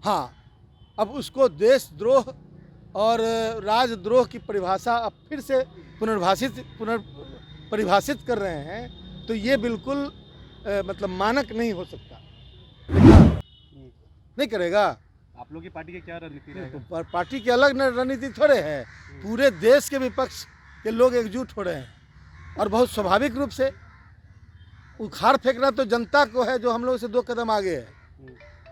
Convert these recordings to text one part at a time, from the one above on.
हाँ, अब उसको देशद्रोह और राजद्रोह की परिभाषा अब फिर से पुनर्परिभाषित कर रहे हैं, तो ये बिल्कुल मतलब मानक नहीं हो सकता। नहीं करेगा। आप लोग की पार्टी की क्या रणनीति रहेगा? पार्टी की अलग रणनीति थोड़े है, पूरे देश के विपक्ष के लोग एकजुट हो रहे हैं और बहुत स्वाभाविक रूप से उखाड़ फेंकना तो जनता को है, जो हम लोग से 2 कदम आगे है।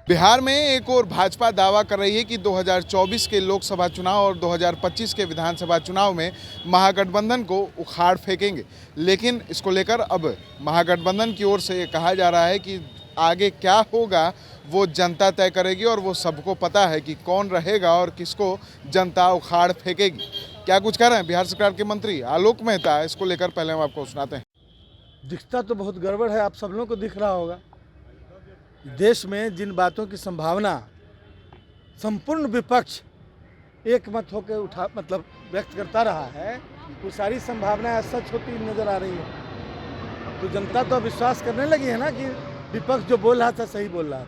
बिहार में एक और भाजपा दावा कर रही है कि 2024 के लोकसभा चुनाव और 2025 के विधानसभा चुनाव में महागठबंधन को उखाड़ फेंकेंगे, लेकिन इसको लेकर अब महागठबंधन की ओर से ये कहा जा रहा है कि आगे क्या होगा वो जनता तय करेगी और वो सबको पता है कि कौन रहेगा और किसको जनता उखाड़ फेंकेगी। क्या कुछ कह रहे हैं बिहार सरकार के मंत्री आलोक मेहता, इसको लेकर पहले हम आपको सुनाते हैं। दिखता तो बहुत गड़बड़ है, आप सब लोगों को दिख रहा होगा। देश में जिन बातों की संभावना संपूर्ण विपक्ष एक मत होकर व्यक्त करता रहा है, वो सारी संभावनाएं सच होती नजर आ रही है। तो जनता तो विश्वास करने लगी है ना कि विपक्ष जो बोल रहा था सही बोल रहा था।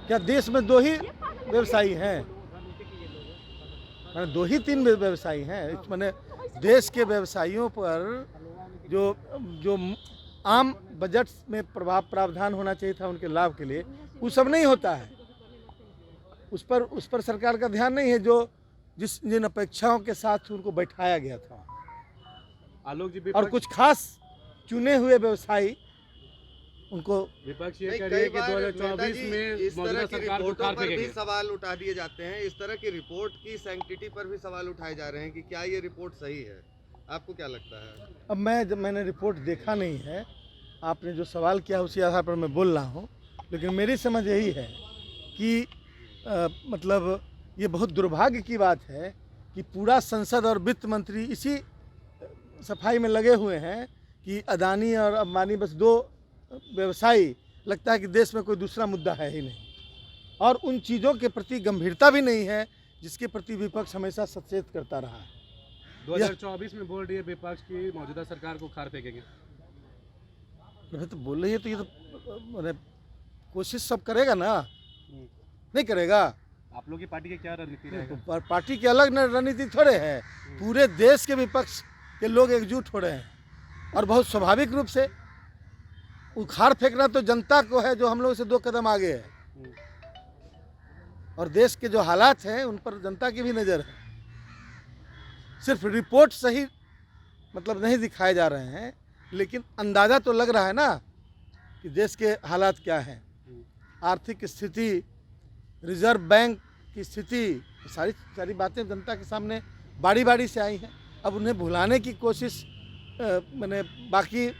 क्या देश में 2 ही व्यवसायी हैं? मैंने 2 ही 3 व्यवसायी हैं। मैंने देश के व्यवसायियों पर जो आम बजट में प्रावधान होना चाहिए था उनके लाभ के लिए, वो सब नहीं होता है। उस पर सरकार का ध्यान नहीं है, जिन अपेक्षाओं के साथ उनको बैठाया गया था। आलोक जी, और कुछ खास चुने हुए व्यवसायी उनको विपक्ष ये कह रही है कि 2024 में मौजूदा सरकार को उखाड़ फेंकेंगे। भी सवाल उठा दिए जाते हैं, इस तरह की रिपोर्ट की सैंक्टिटी पर भी सवाल उठाए जा रहे हैं कि क्या ये रिपोर्ट सही है? आपको क्या लगता है? अब मैंने रिपोर्ट देखा नहीं है, आपने जो सवाल किया उसी आधार पर मैं बोल रहा हूँ, लेकिन मेरी समझ यही है कि मतलब ये बहुत दुर्भाग्य की बात है कि पूरा संसद और वित्त मंत्री इसी सफाई में लगे हुए हैं कि अदानी और अंबानी बस 2 व्यवसायी, लगता है कि देश में कोई दूसरा मुद्दा है ही नहीं, और उन चीज़ों के प्रति गंभीरता भी नहीं है जिसके प्रति विपक्ष हमेशा सचेत करता रहा है। 2024 में बोल रही है विपक्ष की मौजूदा सरकार को उखाड़ फेंकेंगे। तो बोल रही है, तो ये तो कोशिश सब करेगा ना, नहीं करेगा। आप लोग की पार्टी की क्या रणनीति रहेगा? पार्टी की अलग रणनीति थोड़े है, पूरे देश के विपक्ष के लोग एकजुट हो रहे हैं और बहुत स्वाभाविक रूप से उखाड़ फेंकना तो जनता को है, जो हम लोग से 2 कदम आगे है। और देश के जो हालात हैं उन पर जनता की भी नज़र है। सिर्फ रिपोर्ट सही नहीं दिखाए जा रहे हैं, लेकिन अंदाज़ा तो लग रहा है ना कि देश के हालात क्या हैं। आर्थिक स्थिति, रिजर्व बैंक की स्थिति, सारी बातें जनता के सामने बारी से आई हैं। अब उन्हें भुलाने की कोशिश मैंने बाकी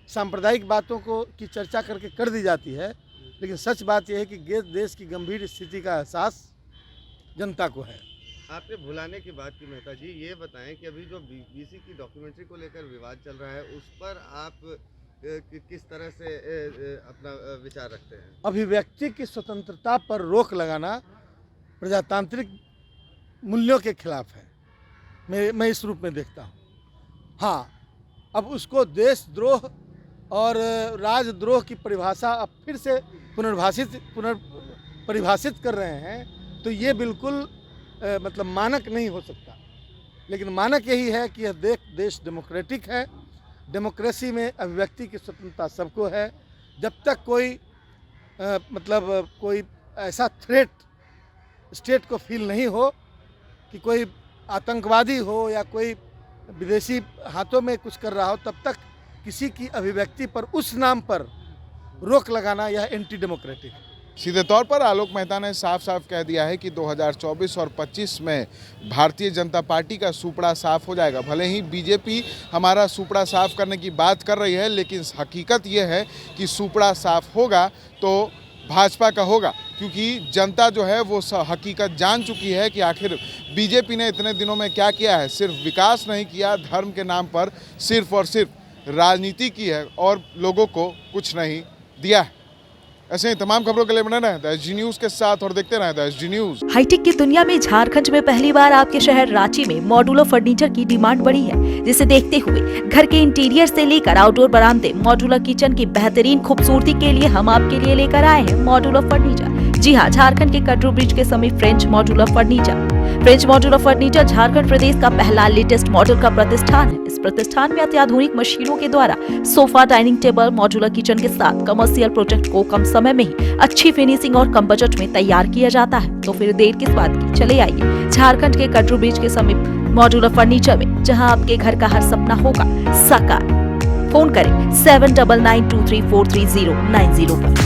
सांप्रदायिक बातों की चर्चा करके कर दी जाती है, लेकिन सच बात यह है कि देश की गंभीर स्थिति का एहसास जनता को है। आपने भुलाने की बात की मेहता जी, ये बताएं कि अभी जो बीबीसी की डॉक्यूमेंट्री को लेकर विवाद चल रहा है, उस पर आप किस तरह से अपना विचार रखते हैं? अभिव्यक्ति की स्वतंत्रता पर रोक लगाना प्रजातांत्रिक मूल्यों के खिलाफ है, मैं इस रूप में देखता हूँ। हाँ, अब उसको देशद्रोह और राजद्रोह की परिभाषा अब फिर से पुनर्परिभाषित कर रहे हैं, तो ये बिल्कुल मानक नहीं हो सकता। लेकिन मानक यही है कि यह देश डेमोक्रेटिक है, डेमोक्रेसी में अभिव्यक्ति की स्वतंत्रता सबको है। जब तक कोई ऐसा थ्रेट स्टेट को फील नहीं हो कि कोई आतंकवादी हो या कोई विदेशी हाथों में कुछ कर रहा हो, तब तक किसी की अभिव्यक्ति पर उस नाम पर रोक लगाना यह एंटी डेमोक्रेटिक है। सीधे तौर पर आलोक मेहता ने साफ साफ कह दिया है कि 2024 और 25 में भारतीय जनता पार्टी का सुपड़ा साफ हो जाएगा। भले ही बीजेपी हमारा सुपड़ा साफ करने की बात कर रही है, लेकिन हकीकत ये है कि सुपड़ा साफ होगा तो भाजपा का होगा, क्योंकि जनता जो है वो हकीकत जान चुकी है कि आखिर बीजेपी ने इतने दिनों में क्या किया है। सिर्फ विकास नहीं किया, धर्म के नाम पर सिर्फ और सिर्फ राजनीति की है और लोगों को कुछ नहीं दिया है। ऐसे ही तमाम खबरों के लिए बने रहें द एसजी न्यूज़ के साथ और देखते रहें द एसजी न्यूज़। हाईटेक की दुनिया में झारखंड में पहली बार आपके शहर रांची में मॉड्यूलर फर्नीचर की डिमांड बढ़ी है, जिसे देखते हुए घर के इंटीरियर से लेकर आउटडोर बरामदे, मॉड्यूलर किचन की बेहतरीन खूबसूरती के लिए हम आपके लिए लेकर आए हैं मॉड्यूलर फर्नीचर। जी हां, झारखंड के कटरू ब्रिज के समीप French modular furniture. French modular furniture Jharkhand प्रदेश का पहला लेटेस्ट मॉडल का प्रतिष्ठान है। इस प्रतिष्ठान में अत्याधुनिक मशीनों के द्वारा sofa, dining table, modular kitchen के साथ कमर्शियल प्रोजेक्ट को कम समय में ही अच्छी फिनिशिंग और कम बजट में तैयार किया जाता है। तो फिर देर किस बात की, चले आइए झारखंड के कटरू ब्रिज के समीप मॉड्यूलर फर्नीचर में, जहां आपके घर का हर सपना होगा साकार। फोन करें 7992343090 पर।